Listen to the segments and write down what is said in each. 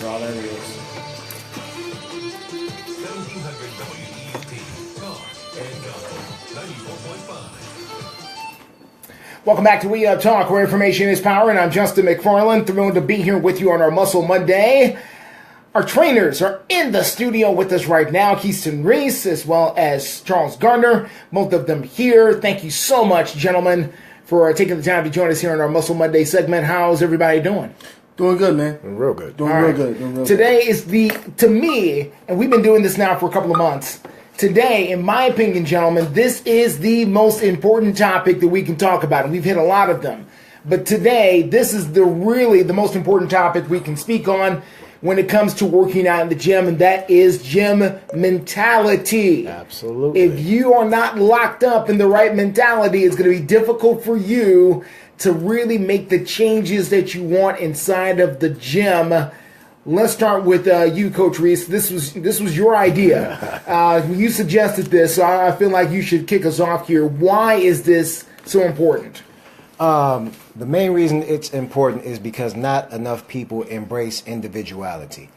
So all that is. 1700 WEUP, Talk and Gospel, 94.5. Welcome back to WEUP Talk, where information is power, and I'm Justin McFarland, thrilled to be here with you on our Muscle Monday. Our trainers are in the studio with us right now, Keyston Reece, as well as Charles Gardner, both of them here. Thank you so much, gentlemen, for taking the time to join us here on our Muscle Monday segment. How's everybody doing? Doing good, man. Doing real good. Doing real good. Today is to me, and we've been doing this now for a couple of months, today, in my opinion, gentlemen, this is the most important topic that we can talk about, and we've hit a lot of them. But today, this is really the most important topic we can speak on when it comes to working out in the gym, and that is gym mentality. Absolutely. If you are not locked up in the right mentality, it's going to be difficult for you to really make the changes that you want inside of the gym. Let's start with you, Coach Reece. This was your idea. You suggested this, so I feel like you should kick us off here. Why is this so important? The main reason it's important is because not enough people embrace individuality.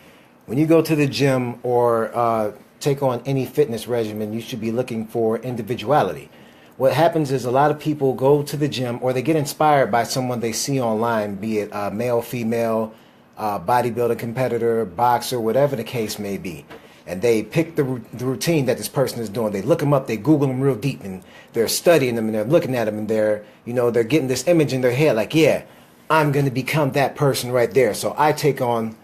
When you go to the gym or take on any fitness regimen, you should be looking for individuality. What happens is a lot of people go to the gym or they get inspired by someone they see online, be it male, female, bodybuilder, competitor, boxer, whatever the case may be. And they pick the routine that this person is doing. They look them up, they Google them real deep, and they're studying them, and they're looking at them, and they're getting this image in their head, like, yeah, I'm going to become that person right there. So I take on.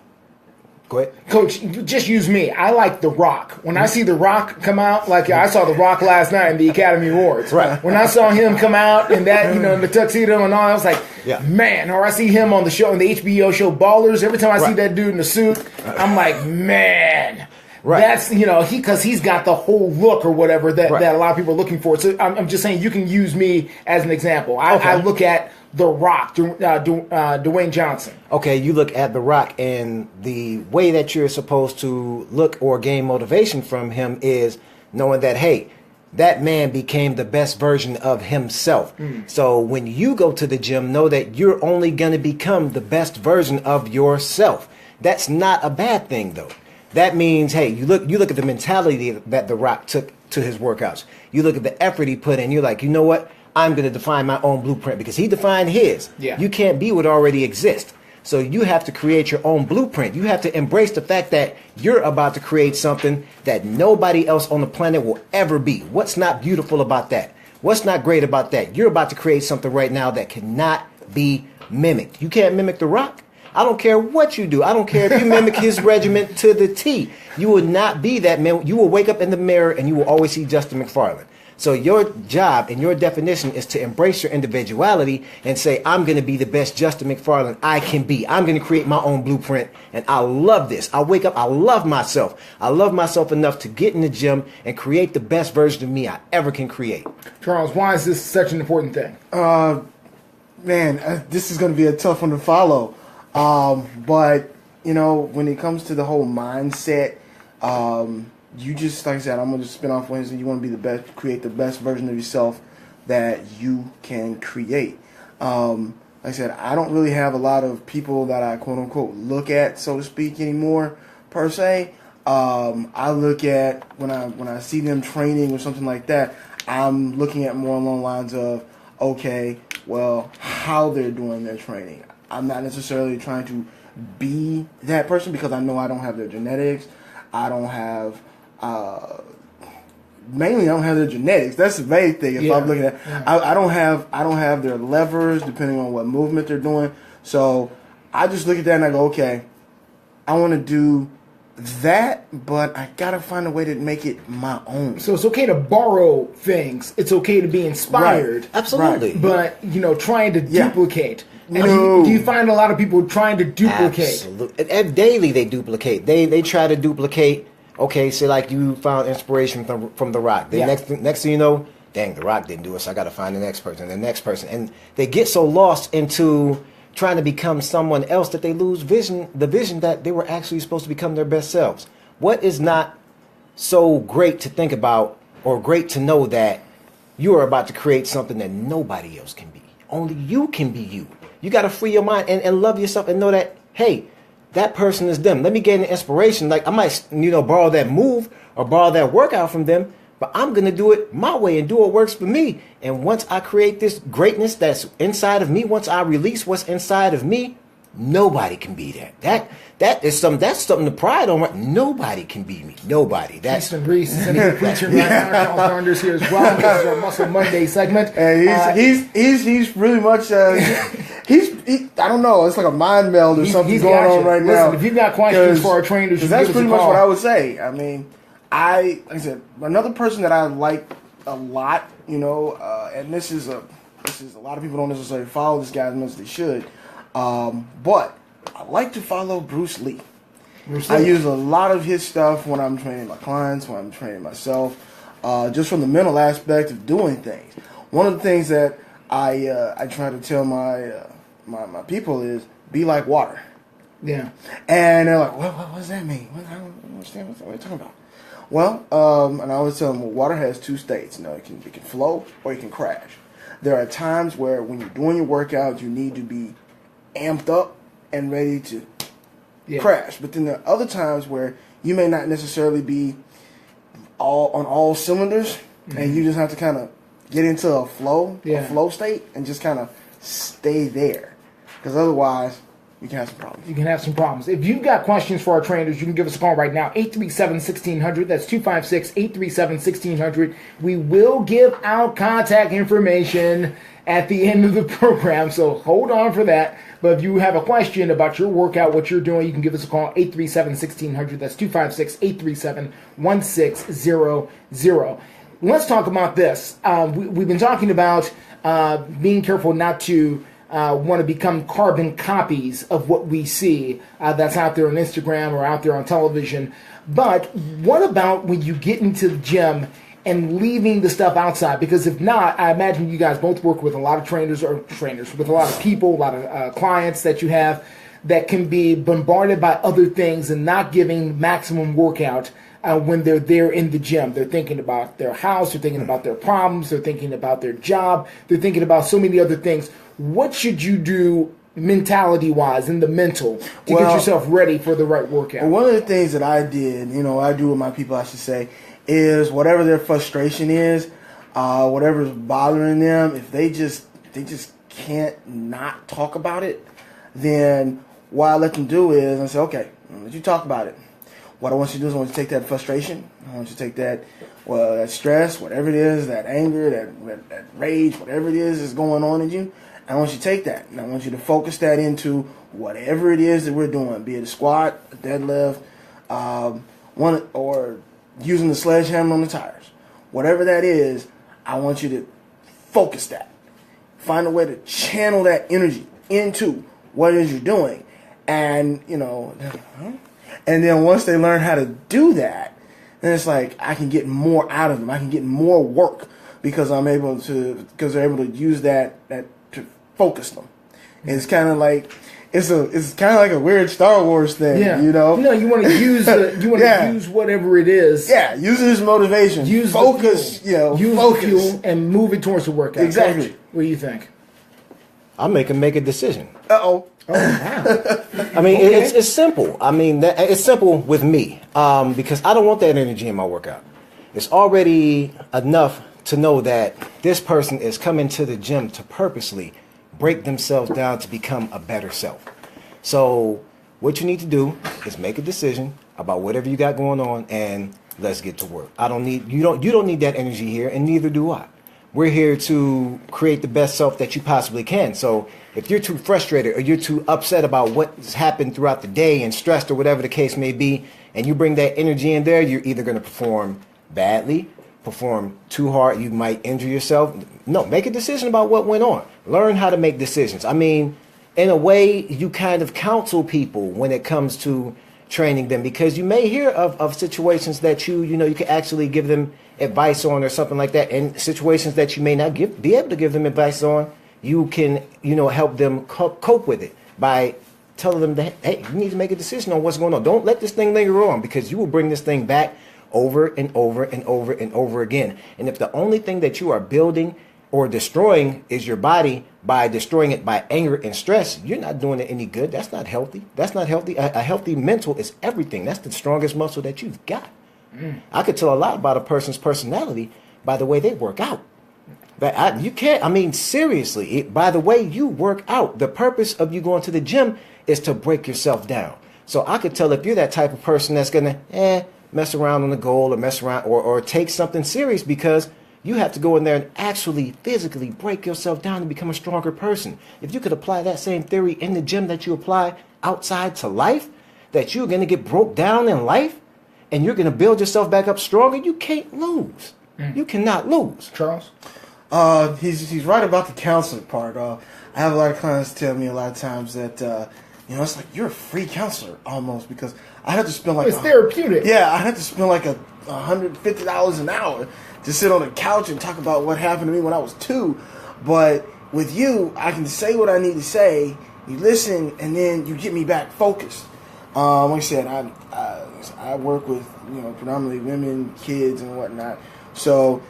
Go ahead, Coach. Just use me. I like The Rock. When I see The Rock come out, like I saw The Rock last night in the Academy Awards. Right. When I saw him come out in that, in the tuxedo and all, I was like, yeah, man. Or I see him on the show, on the HBO show Ballers. Every time I see that dude in the suit, I'm like, man. Right. That's, because he's got the whole look or whatever that a lot of people are looking for. So I'm just saying you can use me as an example. I look at The Rock, Dwayne Johnson. Okay, you look at The Rock, and the way that you're supposed to look or gain motivation from him is knowing that, hey, that man became the best version of himself. So when you go to the gym, know that you're only going to become the best version of yourself. That's not a bad thing, though. That means, hey, you look at the mentality that The Rock took to his workouts. You look at the effort he put in. You're like, you know what? I'm going to define my own blueprint because he defined his. Yeah. You can't be what already exists. So you have to create your own blueprint. You have to embrace the fact that you're about to create something that nobody else on the planet will ever be. What's not beautiful about that? What's not great about that? You're about to create something right now that cannot be mimicked. You can't mimic The Rock. I don't care what you do. I don't care if you mimic his regiment to the T. You will not be that man. You will wake up in the mirror and you will always see Justin McFarland. So your job and your definition is to embrace your individuality and say, I'm going to be the best Justin McFarland I can be. I'm going to create my own blueprint, and I love this. I wake up, I love myself. I love myself enough to get in the gym and create the best version of me I ever can create. Charles, why is this such an important thing? Man, this is going to be a tough one to follow. But, when it comes to the whole mindset, you just, like I said, I'm going to just spin off Wednesday. You want to be the best, create the best version of yourself that you can create. Like I said, I don't really have a lot of people that I quote unquote look at, so to speak, anymore, per se. I look at when I see them training or something like that, I'm looking at more along the lines of, okay, well, how they're doing their training. I'm not necessarily trying to be that person because I know I don't have their genetics. I don't have, mainly I don't have their genetics. That's the main thing. If I'm looking at, I don't have their levers depending on what movement they're doing. So I just look at that and I go, okay, I want to do that, but I gotta find a way to make it my own. So it's okay to borrow things. It's okay to be inspired. Right. Absolutely. But trying to duplicate. And No. do you find a lot of people trying to duplicate? Absolutely. And daily they duplicate. They try to duplicate. Okay, say like you found inspiration from The Rock. Next thing you know, dang, The Rock didn't do it, so I got to find the next person, and they get so lost into trying to become someone else that they lose the vision that they were actually supposed to become their best selves. What is not so great to think about or great to know that you are about to create something that nobody else can be. Only you can be you. You got to free your mind and love yourself and know that, hey, that person is them. Let me gain the inspiration. Like I might, borrow that move or borrow that workout from them, but I'm going to do it my way and do what works for me. And once I create this greatness that's inside of me, once I release what's inside of me, nobody can be that. That's something to pride on. Right? Nobody can be me. Nobody. That's Reece is a preacher. Charles Saunders here as well. This is our Muscle Monday segment. And he's really much. I don't know. It's like a mind meld or something going on right now. Listen, if you've got questions for our trainers, that's pretty much what I would say. I mean, like I said, another person that I like a lot, and this is a lot of people don't necessarily follow this guy as much as they should, but I like to follow Bruce Lee. I use a lot of his stuff when I'm training my clients, when I'm training myself, just from the mental aspect of doing things. One of the things that I try to tell my people is be like water. Yeah. And they're like, what does that mean? I don't understand what you're talking about. Well, and I always tell them, water has two states. It can flow or it can crash. There are times where when you're doing your workout, you need to be amped up and ready to crash. But then there are other times where you may not necessarily be on all cylinders, and you just have to kind of get into a flow state, and just kind of stay there. Because otherwise, you can have some problems. If you've got questions for our trainers, you can give us a call right now, 837-1600. That's 256-837-1600. We will give out contact information at the end of the program, so hold on for that. But if you have a question about your workout, what you're doing, you can give us a call, 837-1600. That's 256-837-1600. Let's talk about this. We've been talking about being careful not to want to become carbon copies of what we see that's out there on Instagram or out there on television. But what about when you get into the gym and leaving the stuff outside? Because if not, I imagine you guys both work with a lot of trainers with a lot of people, a lot of clients that you have that can be bombarded by other things and not giving maximum workout when they're there in the gym. They're thinking about their house, they're thinking about their problems, they're thinking about their job, they're thinking about so many other things. What should you do mentality-wise in the mental to get yourself ready for the right workout? One of the things that I did, I do with my people, I should say, is whatever their frustration is, whatever's bothering them, if they just can't not talk about it, then what I let them do is I say, okay, I'll let you talk about it. What I want you to do is I want you to take that frustration, I want you to take that stress, whatever it is, that anger, that rage, whatever it is going on in you, I want you to take that, and I want you to focus that into whatever it is that we're doing, be it a squat, a deadlift, or using the sledgehammer on the tires. Whatever that is, I want you to focus that. Find a way to channel that energy into what it is you're doing. And, and then once they learn how to do that, then it's like I can get more out of them. I can get more work because they're able to use that to focus them. And it's kind of like it's kind of like a weird Star Wars thing, you want to use use whatever it is. Yeah, use it as motivation. Use focus, the fuel and move it towards the workout. Exactly. Coach, what do you think? I'll make a decision. Oh, wow. I mean, it's simple. I mean, it's simple with me because I don't want that energy in my workout. It's already enough to know that this person is coming to the gym to purposely break themselves down to become a better self. So what you need to do is make a decision about whatever you got going on and let's get to work. You don't need that energy here, and neither do I. We're here to create the best self that you possibly can. So if you're too frustrated or you're too upset about what's happened throughout the day and stressed or whatever the case may be, and you bring that energy in there, you're either going to perform badly, perform too hard, you might injure yourself. No, make a decision about what went on. Learn how to make decisions. I mean, in a way, you kind of counsel people when it comes to training them, because you may hear of situations that you can actually give them advice on or something like that, and situations that you may not be able to give them advice on, you can help them cope with it by telling them that, hey, you need to make a decision on what's going on. Don't let this thing linger on, because you will bring this thing back over and over and over and over again. And if the only thing that you are building or destroying is your body by destroying it by anger and stress, you're not doing it any good. That's not healthy. That's not healthy. A healthy mental is everything. That's the strongest muscle that you've got. I could tell a lot about a person's personality by the way they work out. You can't, I mean, seriously, by the way you work out, the purpose of you going to the gym is to break yourself down. So I could tell if you're that type of person that's going to mess around on the goal or mess around or take something serious, because you have to go in there and actually physically break yourself down to become a stronger person. If you could apply that same theory in the gym that you apply outside to life, that you're going to get broke down in life and you're going to build yourself back up stronger, you can't lose. You cannot lose. Charles? He's right about the counseling part. I have a lot of clients tell me a lot of times that it's like you're a free counselor almost, because I have to spend like it's therapeutic. Yeah, I have to spend like $150 an hour to sit on the couch and talk about what happened to me when I was 2. But with you, I can say what I need to say. You listen, and then you get me back focused. Like I said, I work with predominantly women, kids, and whatnot. So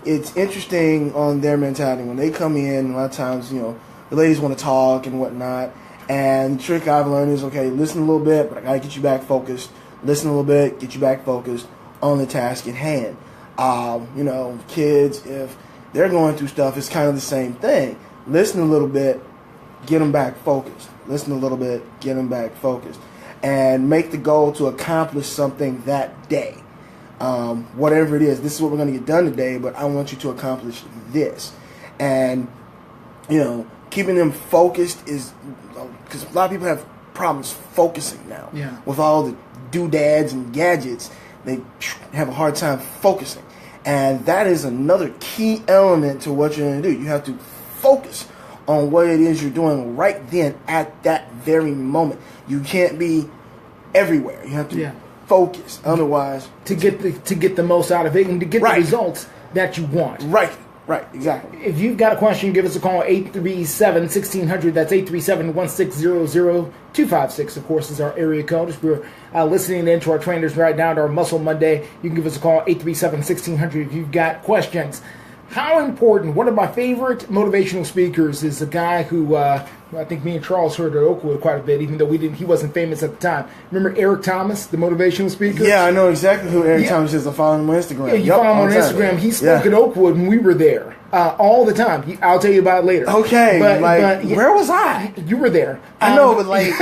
it's interesting on their mentality when they come in. A lot of times, the ladies want to talk and whatnot. And the trick I've learned is, okay, listen a little bit, but I gotta get you back focused. Listen a little bit, get you back focused on the task at hand. Kids, if they're going through stuff, it's kind of the same thing. Listen a little bit, get them back focused. Listen a little bit, get them back focused. And make the goal to accomplish something that day. Whatever it is, this is what we're going to get done today, but I want you to accomplish this. And, keeping them focused is, because a lot of people have problems focusing now. Yeah. With all the doodads and gadgets, they have a hard time focusing. And that is another key element to what you're going to do. You have to focus on what it is you're doing right then at that very moment. You can't be everywhere. You have to focus. Otherwise, to get the most out of it and to get the results that you want. Right, exactly. If you've got a question, give us a call, 837-1600. That's 837-160-0256, of course, is our area code. If we're listening in to our trainers right now to our Muscle Monday, you can give us a call, 837-1600, if you've got questions. How important, one of my favorite motivational speakers is a guy who I think me and Charles heard at Oakwood quite a bit, even though he wasn't famous at the time. Remember Eric Thomas, the motivational speaker? Yeah, I know exactly who Eric Thomas is. I follow him on Instagram. Yeah, you follow him on Instagram. He spoke at Oakwood when we were there all the time. I'll tell you about it later. Okay, but where was I? You were there. I know, but like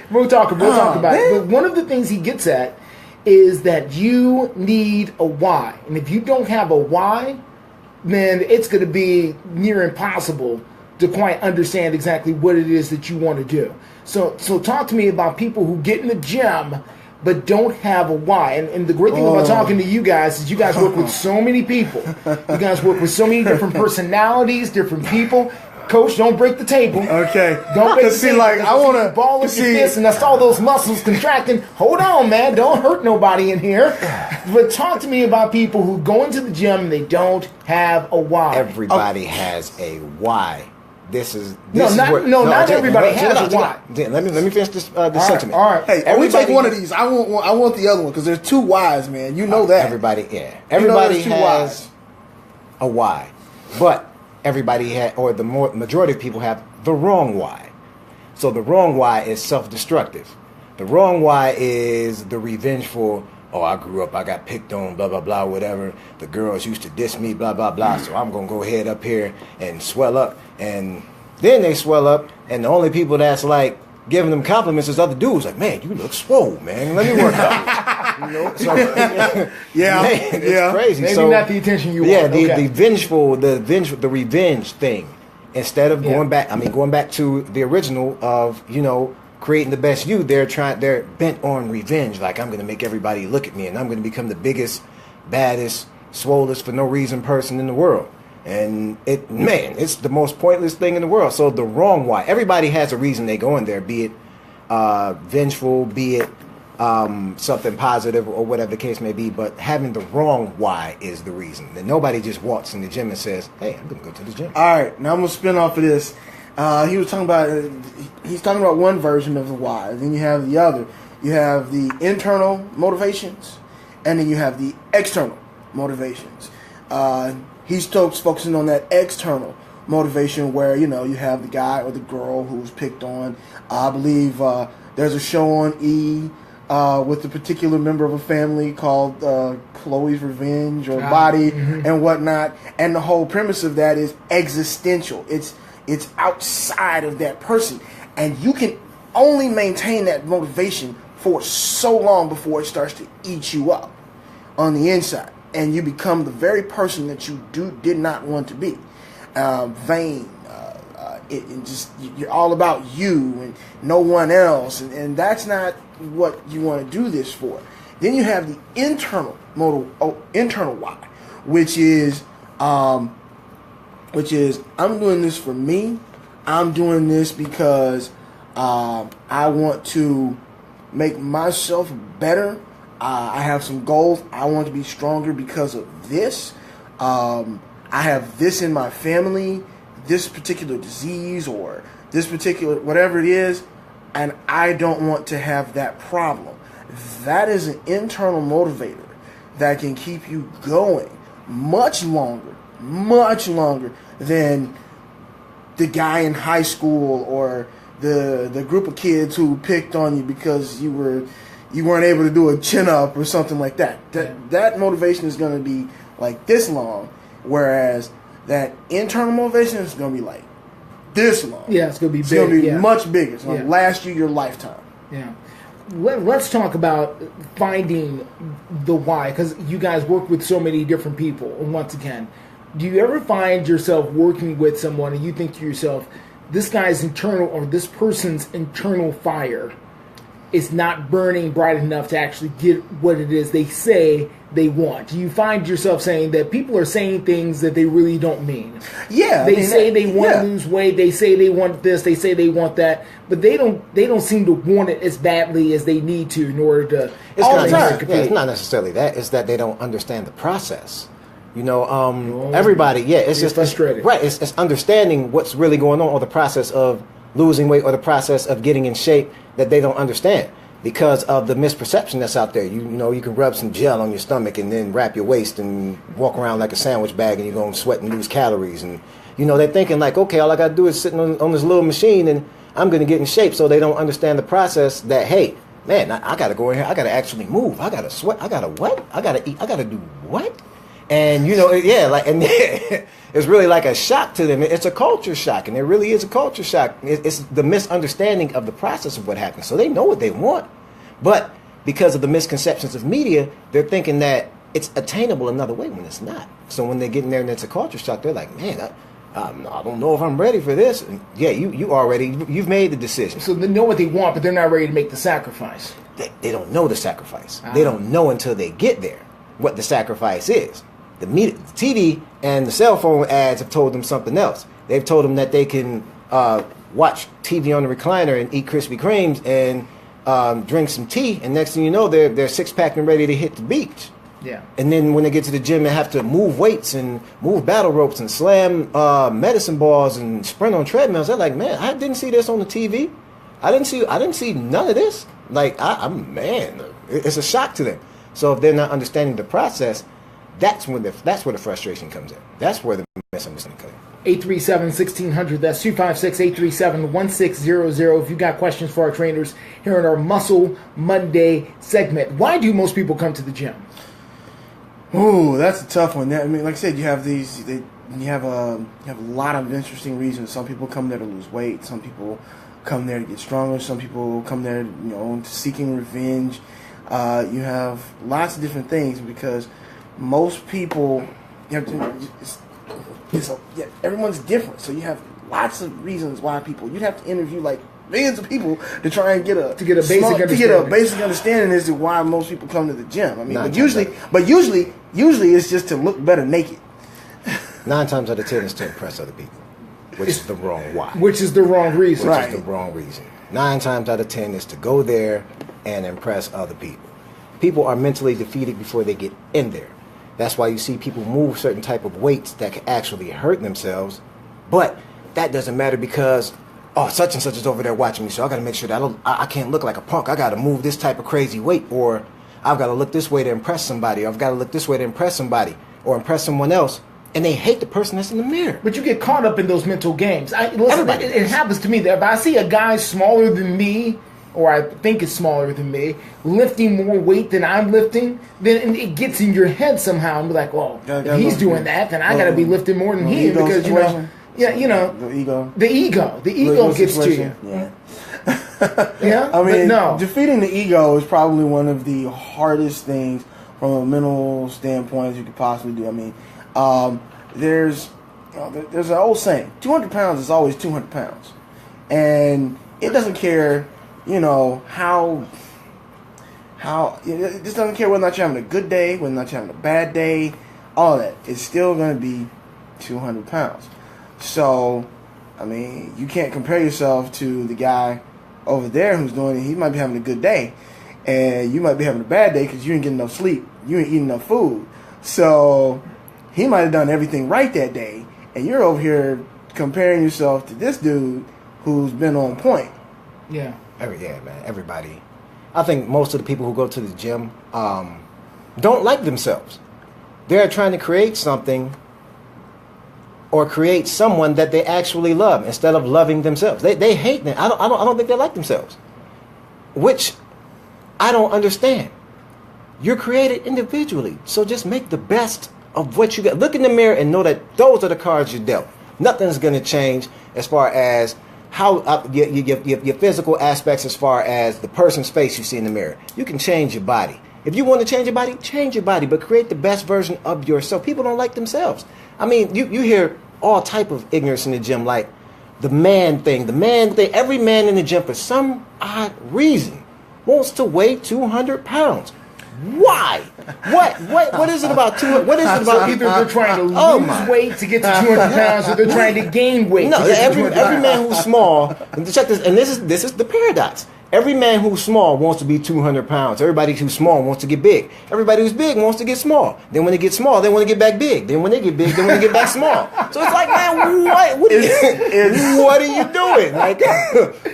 we'll talk about it. But one of the things he gets at is that you need a why. And if you don't have a why, then it's going to be near impossible to quite understand exactly what it is that you want to do. So talk to me about people who get in the gym but don't have a why. And the great thing about talking to you guys is you guys work with so many people. You guys work with so many different personalities, different people. Coach, don't break the table. Okay. Don't break the table. Like, I want to ball with your fist, and that's all those muscles contracting. Hold on, man. Don't hurt nobody in here. But talk to me about people who go into the gym and they don't have a why. Everybody has a why. Not everybody has a why. Let me finish this sentiment. All right. Hey, we take one of these. I want the other one, because there's 2 whys, man. You know that. Everybody has a why, but everybody the majority of people have the wrong why. So the wrong why is self-destructive. The wrong why is the revengeful. Oh, I grew up, I got picked on, blah, blah, blah, whatever. The girls used to diss me, blah, blah, blah. So I'm going to go ahead up here and swell up. And then they swell up, and the only people that's like giving them compliments is other dudes. Like, man, you look swole, man. Let me work out. So, man, it's crazy. Maybe not the attention you want. Yeah, the vengeful, the revenge thing. Instead of going back to the original of, creating the best you, they're bent on revenge. Like, I'm going to make everybody look at me, and I'm going to become the biggest, baddest, swollest for no reason person in the world. And it's the most pointless thing in the world. So the wrong why. Everybody has a reason they go in there, be it vengeful, be it something positive, or whatever the case may be. But having the wrong why is the reason. And nobody just walks in the gym and says, hey, I'm going to go to the gym. All right, now I'm going to spin off of this. He's talking about one version of the why. Then you have the other. You have the internal motivations, and then you have the external motivations. he starts focusing on that external motivation where, you know, you have the guy or the girl who's picked on. I believe there's a show on E! With a particular member of a family called Chloe's Revenge or Body and whatnot. And the whole premise of that is existential. It's outside of that person. And you can only maintain that motivation for so long before it starts to eat you up on the inside. And you become the very person that you did not want to be. Vain. You're all about you and no one else. And that's not what you want to do this for. Then you have the internal why, which is I'm doing this for me. I'm doing this because I want to make myself better. I have some goals. I want to be stronger because of this. I have this in my family, this particular disease or this particular whatever it is, and I don't want to have that problem. That is an internal motivator that can keep you going much longer than the guy in high school or the group of kids who picked on you because you weren't able to do a chin up or something like that. That motivation is going to be like this long, whereas that internal motivation is going to be like this long. Yeah, it's going to be big. It's going to be much bigger. It's going to last you your lifetime. Yeah. Let's talk about finding the why, because you guys work with so many different people. And once again, do you ever find yourself working with someone and you think to yourself, this guy's internal or this person's internal fire is not burning bright enough to actually get what it is they say they want? Do you find yourself saying that people are saying things that they really don't mean? Yeah. They say they want to lose weight, they say they want this, they say they want that, but they don't seem to want it as badly as they need to in order to it's not necessarily that, it's that they don't understand the process. You know, everybody, it's just frustrated. It's understanding what's really going on, or the process of losing weight, or the process of getting in shape that they don't understand because of the misperception that's out there. You know, you can rub some gel on your stomach and then wrap your waist and walk around like a sandwich bag and you're going to sweat and lose calories. And, you know, they're thinking like, okay, all I got to do is sit on this little machine and I'm going to get in shape. So they don't understand the process that, hey, man, I got to go in here. I got to actually move. I got to sweat. I got to what? I got to eat. I got to do what? And, you know, it's really like a shock to them. It's a culture shock, and it really is a culture shock. It's the misunderstanding of the process of what happens. So they know what they want, but because of the misconceptions of media, they're thinking that it's attainable another way when it's not. So when they get in there and it's a culture shock, they're like, man, I don't know if I'm ready for this. And you've made the decision. So they know what they want, but they're not ready to make the sacrifice. They don't know the sacrifice. They don't know until they get there what the sacrifice is. The TV and the cell phone ads have told them something else. They've told them that they can watch TV on the recliner and eat Krispy Kremes and drink some tea, and next thing you know, they're six-pack and ready to hit the beach. Yeah. And then when they get to the gym and have to move weights and move battle ropes and slam medicine balls and sprint on treadmills, they're like, man, I didn't see this on the TV. I didn't see none of this. Like, it's a shock to them. So if they're not understanding the process, that's where the frustration comes in. That's where the misunderstanding comes in. 837-1600. That's 256-837-1600. If you got questions for our trainers here in our Muscle Monday segment. Why do most people come to the gym? Ooh, that's a tough one. I mean, like I said, you have you have a lot of interesting reasons. Some people come there to lose weight. Some people come there to get stronger. Some people come there, seeking revenge. You have lots of different things because most people, everyone's different. So you have lots of reasons why people. You'd have to interview like millions of people to try and get a basic understanding as to why most people come to the gym. I mean, but usually it's just to look better naked. 9 times out of 10 is to impress other people, which is the wrong why. Which is the wrong reason. Which is the wrong reason. 9 times out of 10 is to go there and impress other people. People are mentally defeated before they get in there. That's why you see people move certain type of weights that can actually hurt themselves. But that doesn't matter because, such and such is over there watching me, so I got to make sure that I can't look like a punk. I got to move this type of crazy weight, or I've got to look this way to impress somebody, or I've got to look this way to impress somebody, or impress someone else. and they hate the person that's in the mirror. But you get caught up in those mental games. Listen, Everybody it happens to me that if I see a guy smaller than me, or I think is smaller than me, lifting more weight than I'm lifting, then it gets in your head somehow and be like, well, if he's doing that, then I got to be lifting more than him because, the ego gets to you. Yeah. Yeah, I mean, but no. defeating the ego is probably one of the hardest things from a mental standpoint you could possibly do. I mean, there's an old saying: 200 pounds is always 200 pounds, and it doesn't care, how it just doesn't care whether or not you're having a good day, whether or not you're having a bad day, all that. It's still going to be 200 pounds. So, I mean, you can't compare yourself to the guy over there who's doing it. He might be having a good day, and you might be having a bad day because you didn't get enough sleep, you didn't eat enough food. So he might have done everything right that day, and you're over here comparing yourself to this dude who's been on point. Yeah. Man, everybody. I think most of the people who go to the gym don't like themselves. They're trying to create something or create someone that they actually love instead of loving themselves. They hate them. I don't think they like themselves, which I don't understand. You're created individually, so just make the best of what you got. Look in the mirror and know that those are the cards you're dealt. Nothing's going to change as far as how your physical aspects, as far as the person's face you see in the mirror. You can change your body. If you want to change your body, but create the best version of yourself. People don't like themselves. I mean, you hear all type of ignorance in the gym, like the man thing. Every man in the gym, for some odd reason, wants to weigh 200 pounds. Why? What is it about 200? What is it about? Either they're trying to lose weight to get to 200 pounds, or they're trying to gain weight. No, to get every man who's small. And check this, and this is the paradox. Every man who's small wants to be 200 pounds. Everybody who's small wants to get big. Everybody who's big wants to get small. Then when they get small, they want to get back big. Then when they get big, they want to get back small. So it's like, man, what are you doing? Like,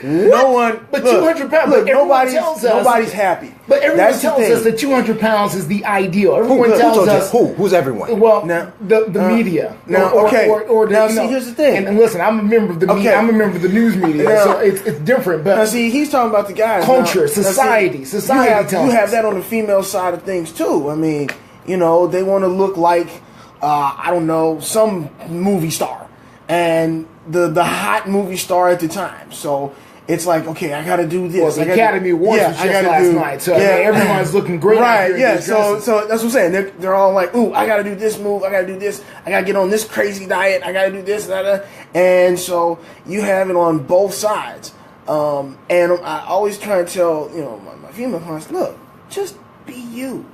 no one. But 200 pounds. Look, nobody's happy. But everyone tells us that 200 pounds is the ideal. Everyone tells us who's everyone? Well, the media. See, here's the thing. And listen, I'm a member of the media. I'm a member of the news media, so it's different. But now, see, he's talking about the guys. Culture, society. You have that on the female side of things too. I mean, they want to look like some movie star, and the hot movie star at the time. So it's like, okay, I got to do this. Well, the Academy Awards was just last night, so everyone's looking great. Right? Yeah. So that's what I'm saying. They're all like, ooh, I got to do this move. I got to do this. I got to get on this crazy diet. I got to do this. And so you have it on both sides. And I always try to tell my female clients, look, just be you.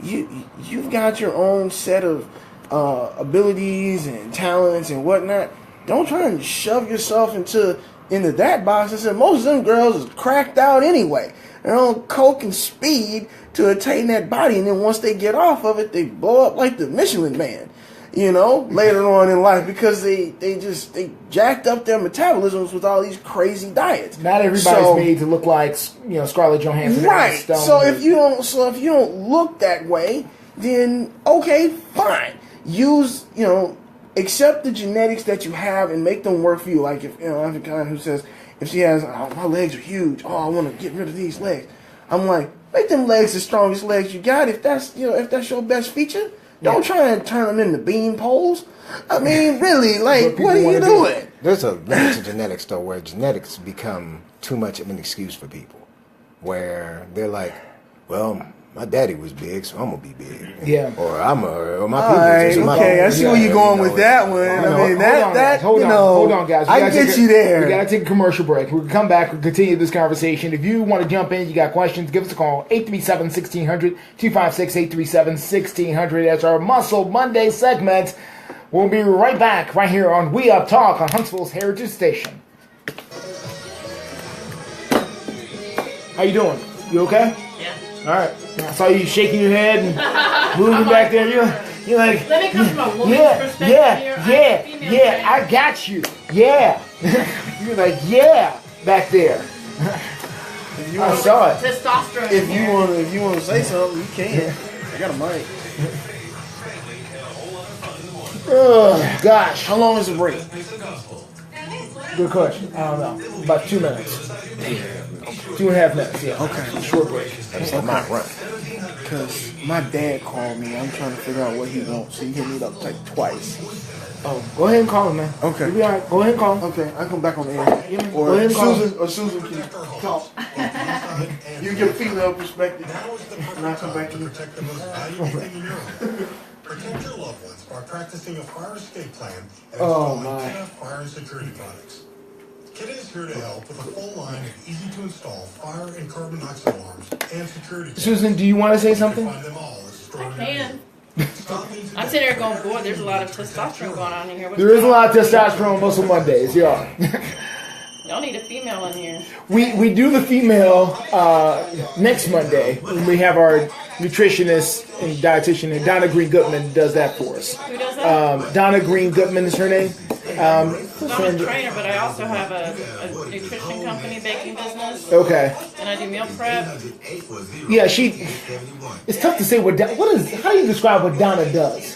You've got your own set of abilities and talents and whatnot. Don't try and shove yourself into that box. I said most of them girls is cracked out anyway. They're on coke and speed to attain that body, and then once they get off of it, they blow up like the Michelin Man. Later on in life, because they jacked up their metabolisms with all these crazy diets. Not everybody's made to look like Scarlett Johansson. Right. So if you don't look that way, then okay, fine. Use accept the genetics that you have and make them work for you. Like if I'm the kind who says if she has my legs are huge, I want to get rid of these legs. I'm like, make them legs the strongest legs you got. If that's your best feature. Don't try and turn them into bean poles. I mean, really, like, what are you doing? There's a limit to genetics, though, where genetics become too much of an excuse for people. Where they're like, well, my daddy was big, so I'm going to be big. Yeah. Or my all right, okay, I see where you're going with that one. I mean, hold on, guys. I get you there. We got to take a commercial break. We'll come back. We'll continue this conversation. If you want to jump in, you got questions, give us a call. 837-1600, 256-837-1600. That's our Muscle Monday segment. We'll be right back right here on WEUP Talk on Huntsville's Heritage Station. How you doing? You okay? Yeah. All right. I saw you shaking your head and moving back there. You're like, let me come from a woman's perspective here. I got you. Yeah. You're like, yeah, back there. I saw it. Testosterone. If you want to say something, you can. I got a mic. Oh, gosh. How long is the break? Good question. I don't know. About 2 minutes. 2.5 minutes, yeah. Okay. Short break. That's a might run. Because my dad called me. I'm trying to figure out what he wants. He hit me up like twice. Oh, go ahead and call him, man. Okay. You'll be all right. Go ahead and call him. Okay, I come back on the air. Go Or ahead and call him. Susan can talk. You get a female perspective, and I come back to you. Protect your loved ones by practicing a fire escape plan and Oh, installing my. KIT fire and security products. KIT is here to help with a full line of easy-to-install fire and carbon monoxide alarms and security cameras. Susan, do you want to say You something? can find them all at store I near you. can. Stop in I'm today. sitting there going, boy, there's a lot of testosterone going on in here. What's There is a going lot of on? testosterone on Muscle Mondays, yeah. Y'all need a female in here. We do the female next Monday when we have our nutritionist and dietitian, and Donna Green Gutman does that for us. Who does that? Donna Green Gutman is her name. I'm a trainer, but I also have a nutrition company, baking business, Okay. and I do meal prep. Yeah, she. It's tough to say what how do you describe what Donna does?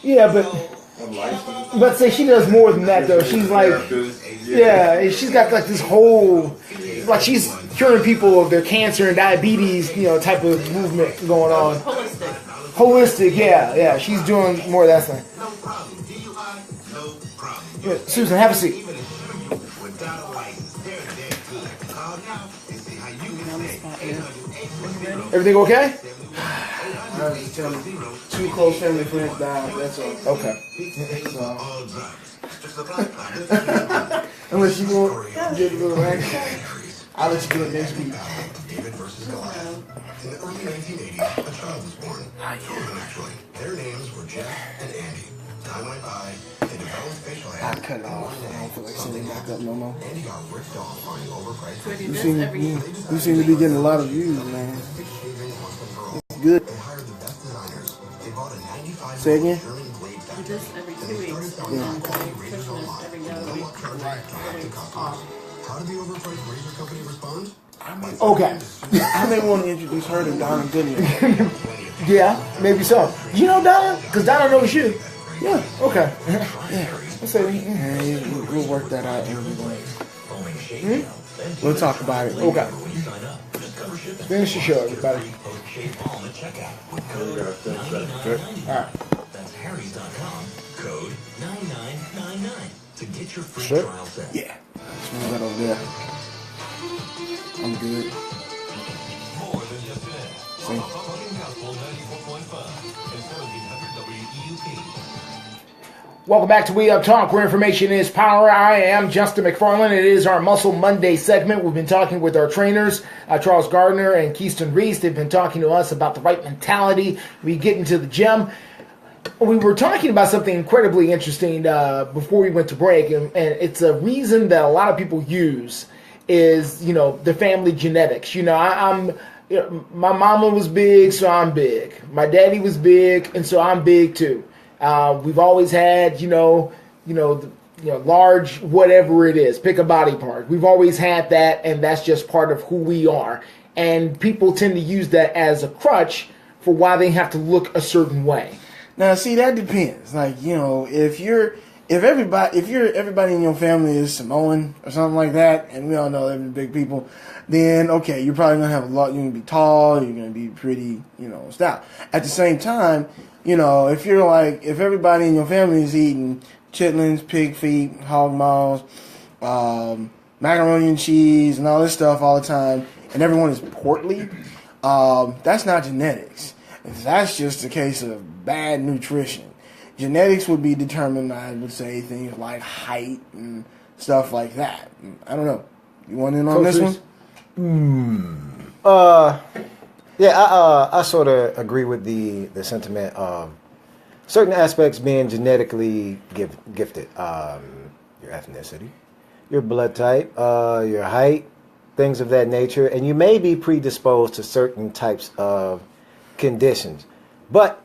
Yeah, but let's say she does more than that though. She's like, yeah, she's got like this whole, like she's curing people of their cancer and diabetes, type of movement going on. Holistic. Holistic, yeah. She's doing more of that thing. Yeah, Susan, have a seat. Everything okay? I was just telling you, 2 close family friends died. That's all. Okay. So, unless you want to get a little action, I'll let you do it next week. David versus Goliath. In the early 1980s, a child was born. Children, actually. Their names were Jeff and Andy. Time went by. They developed facial hair. I cut it off. I don't feel like sending back up no more. Andy got ripped off buying overpriced So I do You this seem, every you seem to be getting a lot of views, man. It's good. They hired the best designers. They bought a 95 Say again? German blade do this every 2 weeks. And then nutritionist every other week. How did the overpriced razor company respond? Okay. I may want to introduce her to Donna Goodman. Yeah, maybe so. You know Donna? Because Donna knows you. Yeah. Okay. Yeah. Let's say, Hey, we'll work that out anyway. We'll talk about it. okay. Finish the show, everybody. Alright. That's harrys.com, code 9999 to get your free Sure. trial set. Yeah. Smell that over there. I'm good. More than just an ad. See? Talking Gospel 94.5 and 1700 WEUP. Welcome back to We Up Talk, where information is power. I am Justin McFarland. It is our Muscle Monday segment. We've been talking with our trainers, Charles Gardner and Keyston Reece. They've been talking to us about the right mentality. We get into the gym. We were talking about something incredibly interesting before we went to break, and it's a reason that a lot of people use is, the family genetics. My mama was big, so I'm big. My daddy was big, and so I'm big too. We've always had, large whatever it is, pick a body part. We've always had that, and that's just part of who we are. And people tend to use that as a crutch for why they have to look a certain way. Now, see, that depends. Like, if everybody in your family is Samoan or something like that, and we all know they're big people, then okay, you're probably gonna have a lot. You're gonna be tall. You're gonna be pretty, stout. At the same time, if everybody in your family is eating chitlins, pig feet, hog maws, macaroni and cheese, and all this stuff all the time, and everyone is portly, that's not genetics. That's just a case of bad nutrition. Genetics would be determined, I would say, things like height and stuff like that. I don't know. You want in on this one? Yeah, I sort of agree with the sentiment. Certain aspects being genetically gifted. Your ethnicity, your blood type, your height, things of that nature. And you may be predisposed to certain types of conditions. But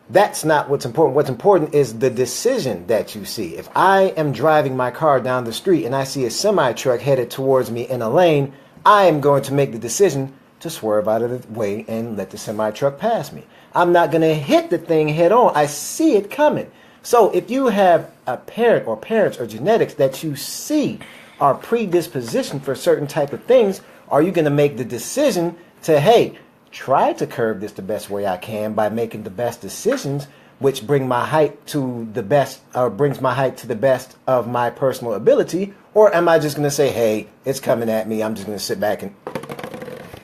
that's not what's important. What's important is the decision that you see. If I am driving my car down the street and I see a semi-truck headed towards me in a lane, I am going to make the decision to swerve out of the way and let the semi-truck pass me. I'm not going to hit the thing head on. I see it coming. So if you have a parent or parents or genetics that you see are predispositioned for certain type of things, are you going to make the decision to, hey, try to curb this the best way I can by making the best decisions, which bring my height to the best, or brings my height to the best of my personal ability? Or am I just going to say, hey, it's coming at me, I'm just going to sit back and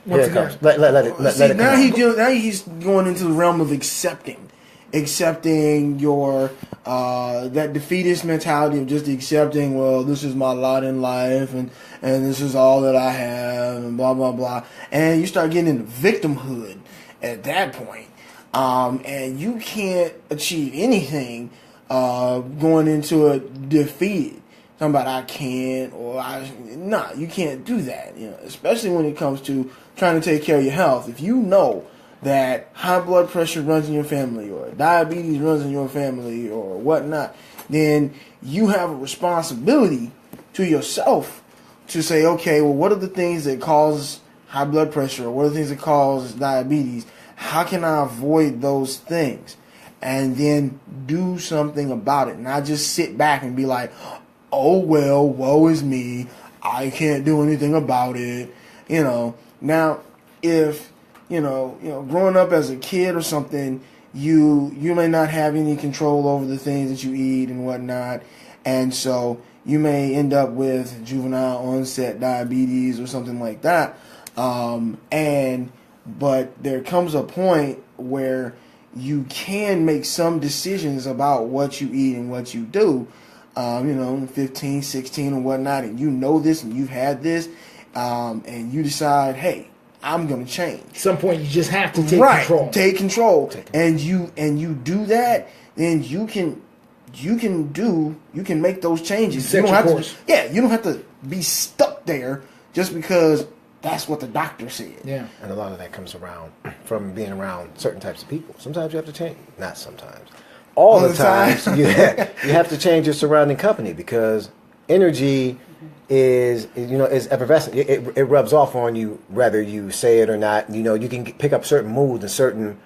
here it comes. Let it come now out. now he's going into the realm of accepting your that defeatist mentality of just accepting, well, this is my lot in life, and this is all that I have, and blah blah blah, and you start getting into victimhood at that point, and you can't achieve anything going into a defeated. Talking about I can't, or you can't do that. You know, especially when it comes to trying to take care of your health. If you know that high blood pressure runs in your family, or diabetes runs in your family, or whatnot, then you have a responsibility to yourself to say, okay, well, what are the things that cause high blood pressure, or what are the things that cause diabetes? How can I avoid those things? And then do something about it. Not just sit back and be like, oh, well, woe is me, I can't do anything about it. You know, now, if, you know, growing up as a kid or something, you may not have any control over the things that you eat and whatnot, and so you may end up with juvenile onset diabetes or something like that. But there comes a point where you can make some decisions about what you eat and what you do. 15, 16 or whatnot, and you know this and you've had this, and you decide, hey, I'm going to change. At some point, you just have to take control. Take control. And you do that, then you can make those changes. You don't have to, you don't have to be stuck there just because that's what the doctor said. Yeah. And a lot of that comes around from being around certain types of people. Sometimes you have to change. Not sometimes. All the times you have to change your surrounding company, because energy is effervescent. It rubs off on you whether you say it or not. You know, you can pick up certain moods and certain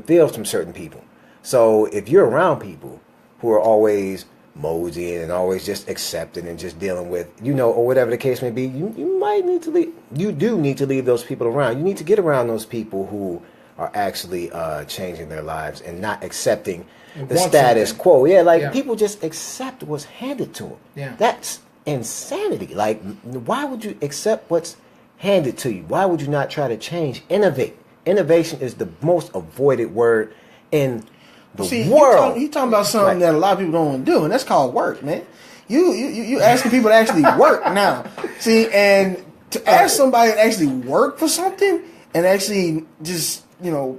feels from certain people. So if you're around people who are always moseying and always just accepting and just dealing with, or whatever the case may be, you might need to leave. You do need to leave those people around. You need to get around those people who are actually changing their lives and not accepting the status quo. Yeah, people just accept what's handed to them. Yeah. That's insanity. Like, why would you accept what's handed to you? Why would you not try to change? Innovate. Innovation is the most avoided word in the world. You're talking about something that a lot of people don't want to do, and that's called work, man. You asking people to actually work now. See, and to ask somebody to actually work for something and actually just,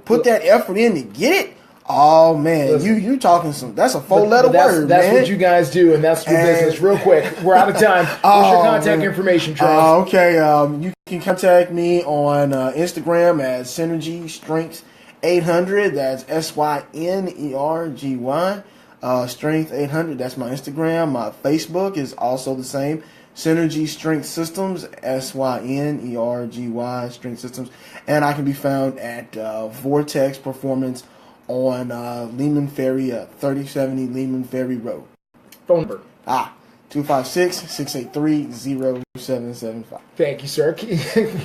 put that effort in to get it. Oh man, listen, you talking some? That's a 4-letter word, that's man. What you guys do, and that's your business. Real quick, we're out of time. What's your contact information, Charles? Okay, you can contact me on Instagram at Synergy Strength 800. That's SYNERGY. Strength 800. That's my Instagram. My Facebook is also the same. Synergy Strength Systems, SYNERGY Strength Systems, and I can be found at Vortex Performance on Lehman Ferry, 3070 Lehman Ferry Road. Phone number. 256-683-0775. Thank you, sir.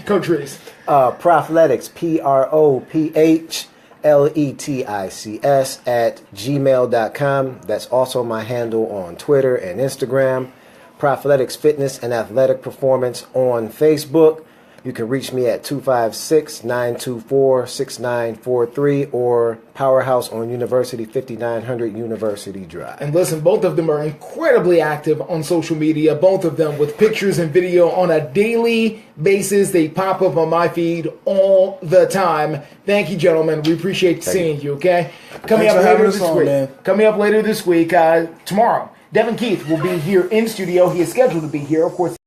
Coach Reece. Prophletics, PROPHLETICS at gmail.com. That's also my handle on Twitter and Instagram. Prophletics Fitness and Athletic Performance on Facebook. You can reach me at 256-924-6943 or Powerhouse on University, 5900 University Drive. And listen, both of them are incredibly active on social media, both of them with pictures and video on a daily basis. They pop up on my feed all the time. Thank you, gentlemen. We appreciate seeing you, okay? Coming up later this week, tomorrow, Devin Keith will be here in studio. He is scheduled to be here, of course.